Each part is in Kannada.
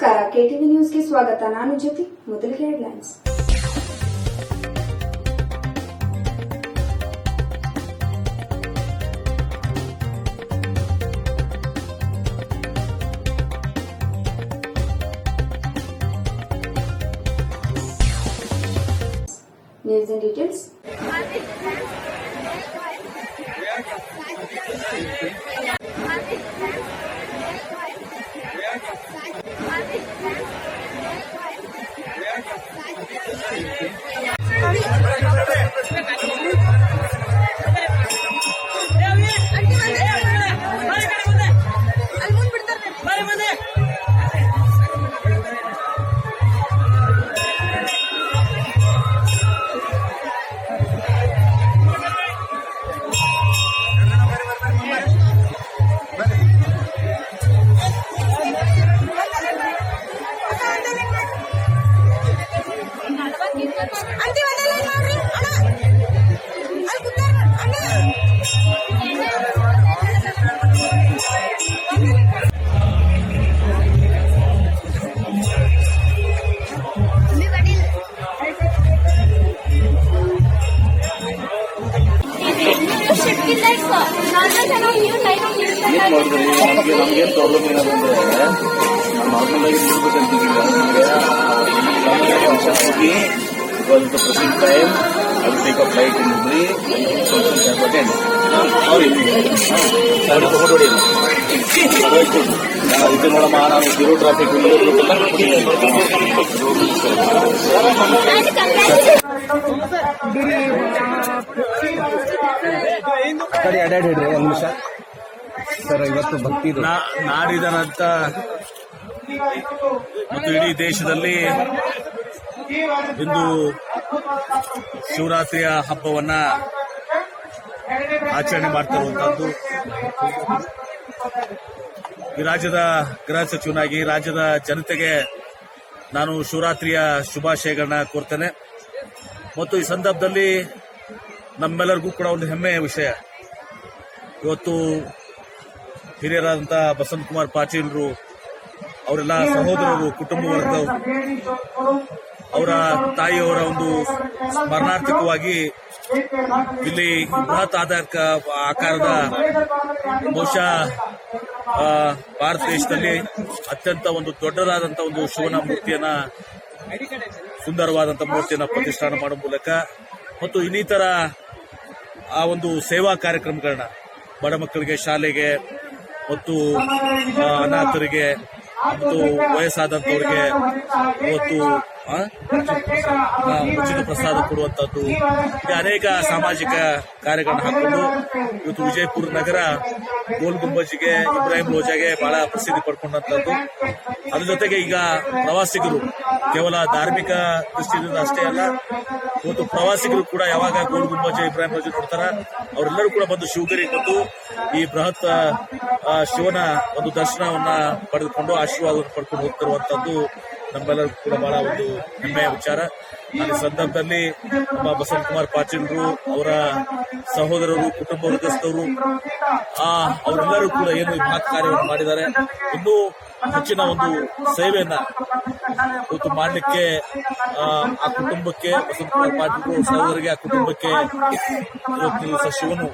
ನಮಸ್ಕಾರ, ಕೆಟಿವಿ ನ್ಯೂಸ್ಗೆ ಸ್ವಾಗತ. ನಾನು ಜ್ಯೋತಿ. ಮೊದಲಿಗೆ ಹೆಡ್ಲೈನ್ಸ್. News and details. ನಮ್ಗೇನು ಪ್ರಾಬ್ಲಮ್ ಏನಾದ್ರು ಅಂದ್ರೆ ನಾರ್ಮಲ್ ಆಗಿ ಹೋಗಿ present time I will take a flight in Hubli ತಗೊಂಡೋಡಿ ಇದು ನೋಡಮ್ಮ, ನಾನು ಜೀರೋ ಟ್ರಾಫಿಕ್ ಅಡ್ಡಾಡಿಡ್ರಿ ಒಂದು ನಿಮಿಷ ಸರ್. ಇವತ್ತು ಭಕ್ತಿ ನಾಡಿದನಂತ ಮತ್ತು ಇಡೀ ದೇಶದಲ್ಲಿ ಇಂದು ಶಿವರಾತ್ರಿಯ ಹಬ್ಬವನ್ನ ಆಚರಣೆ ಮಾಡ್ತಿರುವಂತಹದ್ದು. ಈ ರಾಜ್ಯದ ಗೃಹ ಸಚಿವನಾಗಿ ರಾಜ್ಯದ ಜನತೆಗೆ ನಾನು ಶಿವರಾತ್ರಿಯ ಶುಭಾಶಯಗಳನ್ನ ಕೋರ್ತೇನೆ. ಮತ್ತು ಈ ಸಂದರ್ಭದಲ್ಲಿ ನಮ್ಮೆಲ್ಲರಿಗೂ ಕೂಡ ಒಂದು ಹೆಮ್ಮೆಯ ವಿಷಯ, ಇವತ್ತು ಹಿರಿಯರಾದಂಥ ಬಸಂತ್ ಕುಮಾರ್ ಪಾಟೀಲ್ರು, ಅವರೆಲ್ಲ ಸಹೋದರರು, ಕುಟುಂಬ ವರ್ಗದವರು, ಅವರ ತಾಯಿಯವರ ಒಂದು ಸ್ಮರಣಾರ್ಥಕವಾಗಿ ಇಲ್ಲಿ ಬೃಹತ್ ಆಕಾರದ ಬಹುಶಃ ಭಾರತ ದೇಶದಲ್ಲಿ ಅತ್ಯಂತ ಒಂದು ದೊಡ್ಡದಾದಂತಹ ಒಂದು ಶಿವನ ಮೂರ್ತಿಯನ್ನ, ಸುಂದರವಾದಂತಹ ಮೂರ್ತಿಯನ್ನ ಪ್ರತಿಷ್ಠಾನ ಮಾಡುವ ಮೂಲಕ ಮತ್ತು ಇನ್ನಿತರ ಆ ಒಂದು ಸೇವಾ ಕಾರ್ಯಕ್ರಮಗಳನ್ನ ಬಡ ಮಕ್ಕಳಿಗೆ, ಶಾಲೆಗೆ ಮತ್ತು ಅನಾಥರಿಗೆ ಮತ್ತು ವಯಸ್ಸಾದಂಥವ್ರಿಗೆ ಇವತ್ತು ಉಚಿತ ಪ್ರಸಾದ ಕೊಡುವಂತದ್ದು, ಅನೇಕ ಸಾಮಾಜಿಕ ಕಾರ್ಯಗಳನ್ನು ಹಾಕೊಂಡು ಇವತ್ತು ವಿಜಯಪುರ ನಗರ ಗೋಲ್ ಗುಂಬಜ್ಗೆ, ಇಬ್ರಾಹಿಂ ರೋಜಾಗೆ ಬಹಳ ಪ್ರಸಿದ್ಧಿ ಪಡ್ಕೊಂಡಂತದ್ದು. ಅದ್ರ ಜೊತೆಗೆ ಈಗ ಪ್ರವಾಸಿಗರು ಕೇವಲ ಧಾರ್ಮಿಕ ದೃಷ್ಟಿಯಿಂದ ಅಷ್ಟೇ ಅಲ್ಲ, ಇವತ್ತು ಪ್ರವಾಸಿಗರು ಕೂಡ ಯಾವಾಗ ಗೋಲ್ ಗುಂಬಜ್, ಇಬ್ರಾಹಿಂ ರೋಜಾ ನೋಡ್ತಾರ ಅವರೆಲ್ಲರೂ ಕೂಡ ಬಂದು ಶಿವಗಿರಿಗೆ ಬಂದು ಈ ಬೃಹತ್ ಶಿವನ ಒಂದು ದರ್ಶನವನ್ನ ಪಡೆದುಕೊಂಡು ಆಶೀರ್ವಾದವನ್ನು ಪಡ್ಕೊಂಡು ಹೋಗ್ತಿರುವಂತದ್ದು ನಮ್ಮೆಲ್ಲರಿಗೂ ಕೂಡ ಬಹಳ ಒಂದು ಹೆಮ್ಮೆಯ ವಿಚಾರ. ಈ ಸಂದರ್ಭದಲ್ಲಿ ನಮ್ಮ ಬಸಂತ್ ಕುಮಾರ್ ಪಾಟೀಲ್ರು, ಅವರ ಸಹೋದರರು, ಕುಟುಂಬ ವರ್ಗಸ್ಥರು ಅವರೆಲ್ಲರೂ ಕೂಡ ಏನು ಈ ಮಹತ್ ಕಾರ್ಯವನ್ನು ಮಾಡಿದ್ದಾರೆ, ಇನ್ನೂ ಹೆಚ್ಚಿನ ಒಂದು ಸೇವೆಯನ್ನ ಇವತ್ತು ಮಾಡಲಿಕ್ಕೆ ಆ ಕುಟುಂಬಕ್ಕೆ, ಬಸಂತ್ ಕುಮಾರ್ ಪಾಟೀಲ್ರು ಸಹೋದರಿಗೆ, ಆ ಕುಟುಂಬಕ್ಕೆ ಇವತ್ತು ದಿವಸ ಶಿವನು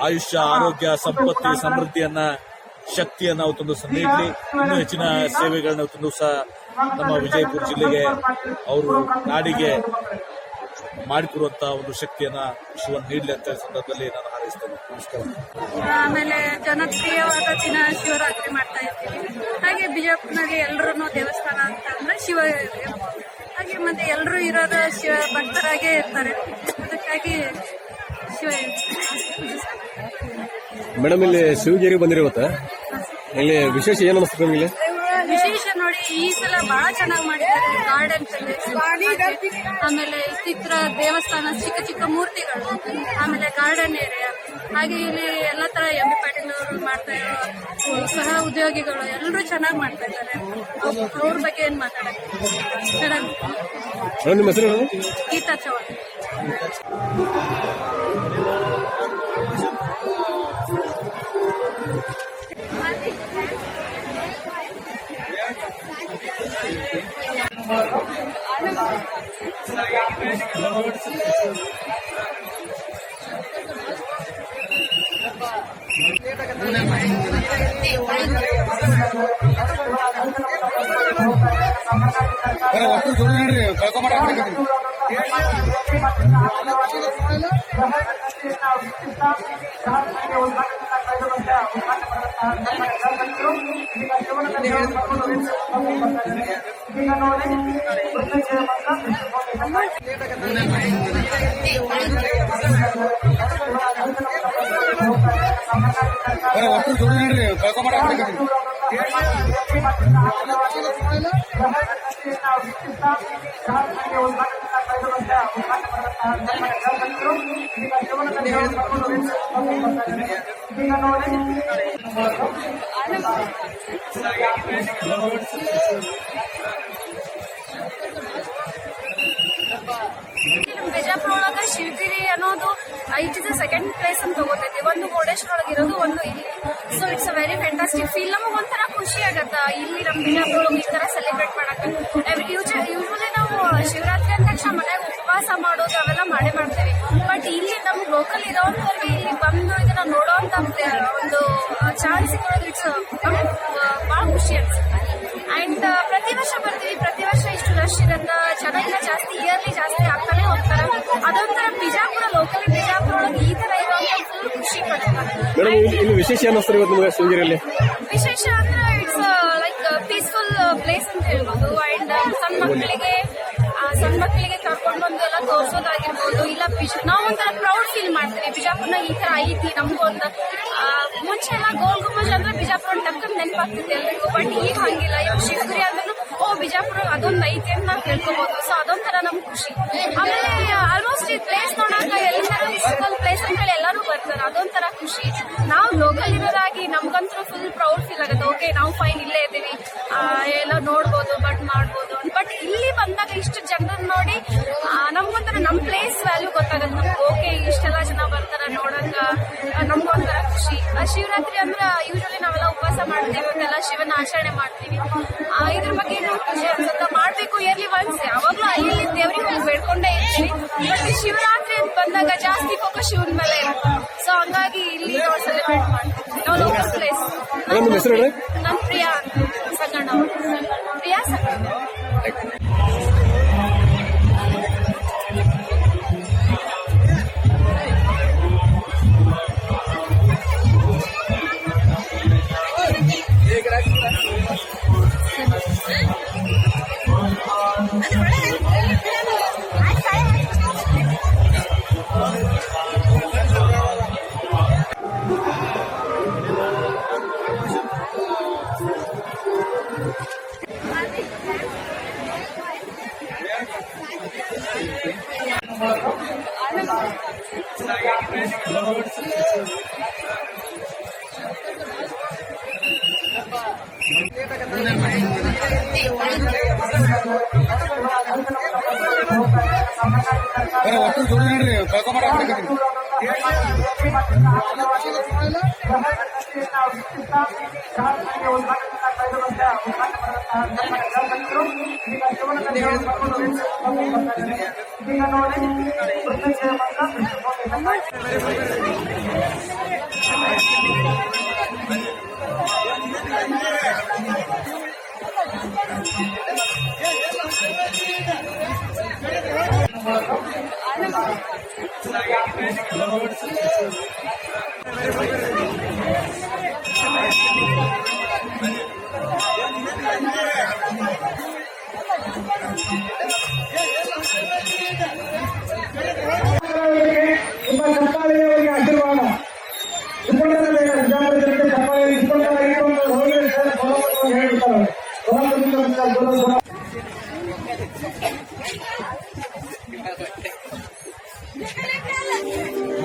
ಆಯುಷ್ಯ, ಆರೋಗ್ಯ, ಸಂಪತ್ತಿ, ಸಮೃದ್ಧಿಯನ್ನ, ಶಕ್ತಿಯನ್ನ ಅವತ್ತೊಂದು ದಿವಸ ನೀಡಲಿ. ಇನ್ನೂ ಹೆಚ್ಚಿನ ಸೇವೆಗಳನ್ನ ಅವತ್ತೊಂದು ದಿವಸ ನಮ್ಮ ವಿಜಯಪುರ ಜಿಲ್ಲೆಗೆ, ಅವರು ನಾಡಿಗೆ ಮಾಡಿಕೊಡುವಂತಹ ಒಂದು ಶಕ್ತಿಯನ್ನ ಶಿವನ್ ನೀಡಲಿ ಅಂತ ಸಂದರ್ಭದಲ್ಲಿ ನಾನು ಹಾರೈಸ್ತೇನೆ. ನಮಸ್ಕಾರ. ಆಮೇಲೆ ಜನಪ್ರಿಯವಾದ ದಿನ ಶಿವರಾತ್ರಿ ಮಾಡ್ತಾ ಇದ್ದೀವಿ. ಹಾಗೆ ಬಿಜಾಪುರ್ನಾಗೆ ಎಲ್ಲರೂ ದೇವಸ್ಥಾನ ಅಂತ ಅಂದ್ರೆ ಶಿವ, ಹಾಗೆ ಮತ್ತೆ ಎಲ್ಲರೂ ಇರೋದು ಶಿವ ಭಕ್ತರಾಗೇ ಇರ್ತಾರೆ. ಅದಕ್ಕಾಗಿ ಶಿವ. ಮೇಡಮ್, ಇಲ್ಲಿ ಶಿವಗಿರಿ ಬಂದಿರುವತ್ತ ಇಲ್ಲಿ ವಿಶೇಷ ಏನು ಅನಿಸ್ತದೆ ನಿಮಗೆ? ವಿಶೇಷ ನೋಡಿ, ಈ ಸಲ ಬಹಳ ಚೆನ್ನಾಗಿ ಮಾಡಿದ್ದಾರೆ. ಗಾರ್ಡನ್ ಆಮೇಲೆ ಚಿತ್ರ ದೇವಸ್ಥಾನ, ಚಿಕ್ಕ ಚಿಕ್ಕ ಮೂರ್ತಿಗಳು, ಆಮೇಲೆ ಗಾರ್ಡನ್ ಏರಿಯಾ, ಹಾಗೆ ಇಲ್ಲಿ ಎಲ್ಲ ತರ ಎಂ ಬಿ ಪಾಟೀಲ್ ಅವರು ಮಾಡ್ತಾ ಇರೋ ಸಹ ಉದ್ಯೋಗಿಗಳು ಎಲ್ಲರೂ ಚೆನ್ನಾಗಿ ಮಾಡ್ತಾ ಇದ್ದಾರೆ. ಅವ್ರ ಬಗ್ಗೆ ಏನ್ ಮಾತಾಡಕ್ಕೆ ಚೆನ್ನಾಗಿ. ನಿಮ್ಮ ಹೆಸರು? ಗೀತಾ ಚೌಹಾಣ್. ಬಿಜಾಪುರ ಒಳಗ ಶಿವಗಿರಿ ಅನ್ನೋದು ಇಟ್ ಇಸ್ ಸೆಕೆಂಡ್ ಪ್ಲೇಸ್ ಅಂತ ತಗೋತೈತಿ. ಒಂದು ಮುರುಡೇಶ್ವರ ಒಳಗೆ ಇರೋದು, ಒಂದು ಇಲ್ಲಿ. So it's a very fantastic feel. ನಮಗೆ ಒಂಥರ ಖುಷಿ ಆಗತ್ತ ಇಲ್ಲಿ ನಮ್ಮ ಬಿಜಾಪುರ ಈ ತರ ಸೆಲೆಬ್ರೇಟ್ ಮಾಡಕ್ಕೆ. ಯೂಶಲಿ ನಾವು ಶಿವರಾತ್ರಿ ಅಂದ ತಕ್ಷಣ ಮನೆಯಾಗ ಉಪವಾಸ ಮಾಡೋದು ಅವೆಲ್ಲ ಮಾಡೇ ಮಾಡ್ತೇವೆ. ಬಟ್ ಇಲ್ಲಿ ನಮ್ಗೆ ಲೋಕಲ್ ಇರೋಂಥವ್ರಿಗೆ ಇಲ್ಲಿ ಬಂದು ಇದನ್ನ ನೋಡೋಂತ ಒಂದು ಚಾನ್ಸ್ ಸಿಗೋದು ಇಟ್ಸ್ ಬಹಳ ಖುಷಿ ಅನ್ಸುತ್ತೆ. ಅಂಡ್ ಪ್ರತಿ ವರ್ಷ ಬರ್ತೀವಿ, ಪ್ರತಿ ವರ್ಷ ಇಷ್ಟು ರಶ್ ಇರತ್ತ, ಜನ ಇಲ್ಲ ಜಾಸ್ತಿ, ಇಯರ್ಲಿ ಜಾಸ್ತಿ ಆಗ್ತಾನೆ ಹೋಗ್ತಾರ. ಅದೊಂಥರ ಬಿಜಾಪುರ, ಲೋಕಲ್ ಬಿಜಾಪುರ ಒಳಗೆ ಈ ತರ ಇರುವಂತ ಫುಲ್ ಖುಷಿ ಪಡ್ತಾರೆ. ಇಲ್ಲಿ ವಿಶೇಷ ಅನ್ನಿಸ್ತಾರೆ ಇವತ್ತು ನಿಮಗೆ ಶಿವಗಿರಿಯಲ್ಲಿ? ವಿಶೇಷ ಅಂದ್ರೆ ಇಟ್ಸ್ ಲೈಕ್ ಪೀಸ್ಫುಲ್ ಪ್ಲೇಸ್ ಅಂತ ಹೇಳ್ಬೋದು. ಅಂಡ್ ಸಣ್ಣ ಮಕ್ಕಳಿಗೆ ಕರ್ಕೊಂಡು ಬಂದು ಎಲ್ಲ ತೋರ್ಸೋದಾಗಿರ್ಬೋದು. ಇಲ್ಲ ನಾವು ಒಂಥರ ಪ್ರೌಡ್ ಫೀಲ್ ಮಾಡ್ತೀವಿ, ಬಿಜಾಪುರ್ನಾಗ ಈ ತರ ಐತಿ. ನಮಗೂ ಒಂದು ಮುಂಚೆ ಎಲ್ಲ ಗೋಲ್ ಗುಂಬಜ್ ಅಂದ್ರೆ ಬಿಜಾಪುರ ಟಕ್ಕಂತ ನೆನಪಾಗ್ತಿತ್ತು ಎಲ್ರಿಗೂ. ಬಟ್ ಈಗ ಹಂಗಿಲ್ಲ. ಇವಾಗ ಶಿವಗಿರಿ ಅಂದ್ರೂ ಬಿಜಾಪುರ ಅದೊಂದು ಐತಿ ಅಂತ ನಾವು ತಿಳ್ಕೊಬಹುದು. ಸೊ ಅದೊಂಥರ ನಮ್ಗೆ ಖುಷಿ. ಆಮೇಲೆ ಆಲ್ಮೋಸ್ಟ್ ಈ ಪ್ಲೇಸ್ ನೋಡಾಕ ಎಲ್ಲರೂ ಹಿಸ್ಟಾರಿಕಲ್ ಪ್ಲೇಸ್ ಅಂತ ಹೇಳಿ ಎಲ್ಲರೂ ಬರ್ತಾರೆ. ಅದೊಂಥರ ಖುಷಿ. ನಾವು ಲೋಕಲ್ ಇರೋದಾಗಿ ನಮ್ಗಂತೂ ಫುಲ್ ಪ್ರೌಡ್ ಫೀಲ್ ಆಗುತ್ತೆ. ಓಕೆ, ನಾವು ಫೈನ್ ಇಲ್ಲೇ ಇದ್ದೀವಿ, ಎಲ್ಲ ನೋಡ್ಬೋದು, ಬಟ್ ಮಾಡ್ಬೋದು. ಬಟ್ ಇಲ್ಲಿ ಬಂದಾಗ ಇಷ್ಟು ಜನರನ್ನ ನೋಡಿ ನಮ್ಗೊಂಥರ ನಮ್ ಪ್ಲೇಸ್ ವ್ಯಾಲ್ಯೂ ಗೊತ್ತಾಗತ್ತೆ ನಮ್ಗೆ. ಓಕೆ, ಇಷ್ಟೆಲ್ಲ ಜನ ಬರ್ತಾರ ನೋಡಂಗ, ನಮ್ಗೊಂಥರ ಖುಷಿ. ಶಿವರಾತ್ರಿ ಅಂದ್ರೆ ಯೂಶಲಿ ನಾವೆಲ್ಲ ಉಪವಾಸ ಮಾಡ್ತೀವಿ, ಅವತ್ತೆಲ್ಲ ಶಿವನ ಆಚರಣೆ ಮಾಡ್ತೀವಿ. ಇದ್ರ ಬಗ್ಗೆ ಖುಷಿ ಅನ್ಸುತ್ತ. ಮಾಡ್ಬೇಕು ಇಯರ್ಲಿ ಒನ್ಸ್. ಯಾವಾಗ್ಲೂ ಅಲ್ಲಿ ದೇವ್ರಿಗೆ ಹೋಗಿ ಬೇಡ್ಕೊಂಡೇ ಇರ್ತೀವಿ. ಬಟ್ ಶಿವರಾತ್ರಿ ಅಂತ ಬಂದಾಗ ಜಾಸ್ತಿ ಫೋಕಸ್ ಶಿವನ ಮೇಲೆ ಇರುತ್ತೆ. ಸೊ ಹಂಗಾಗಿ ಇಲ್ಲಿ ನಾವು ಸೆಲೆಬ್ರೇಟ್ ಮಾಡ್ತೀವಿ. ನಾವು ಲೋಕಲ್ ಪ್ಲೇಸ್. ನನ್ Priya Sanganna, Priya Sanganna.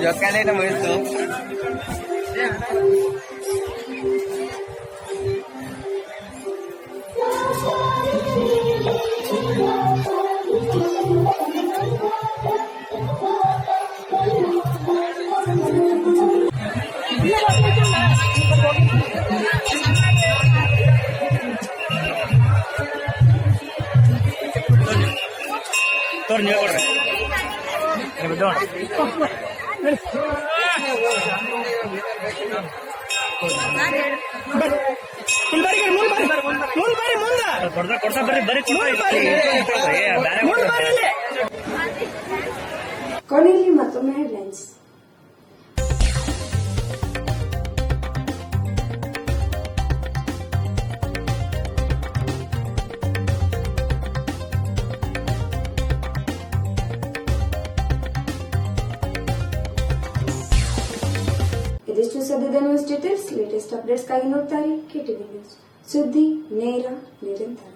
Jokalnya nama itu. ಕೊನೆಯಲ್ಲಿ ಮತ್ತೊಮ್ಮೆ ಹೆಡ್ಲೈನ್ಸ್. ಇದಿಷ್ಟು ಸದ್ಯದ ನ್ಯೂಸ್ ಡೀಟೇಲ್ಸ್. ಲೇಟೆಸ್ಟ್ ಅಪ್ಡೇಟ್ಸ್ಗಾಗಿ ನೋಡ್ತಾರೆ ಕೆಟಿವಿ ನ್ಯೂಸ್. ಸುದ್ದಿ ನೇರ ನಿರಂತರ.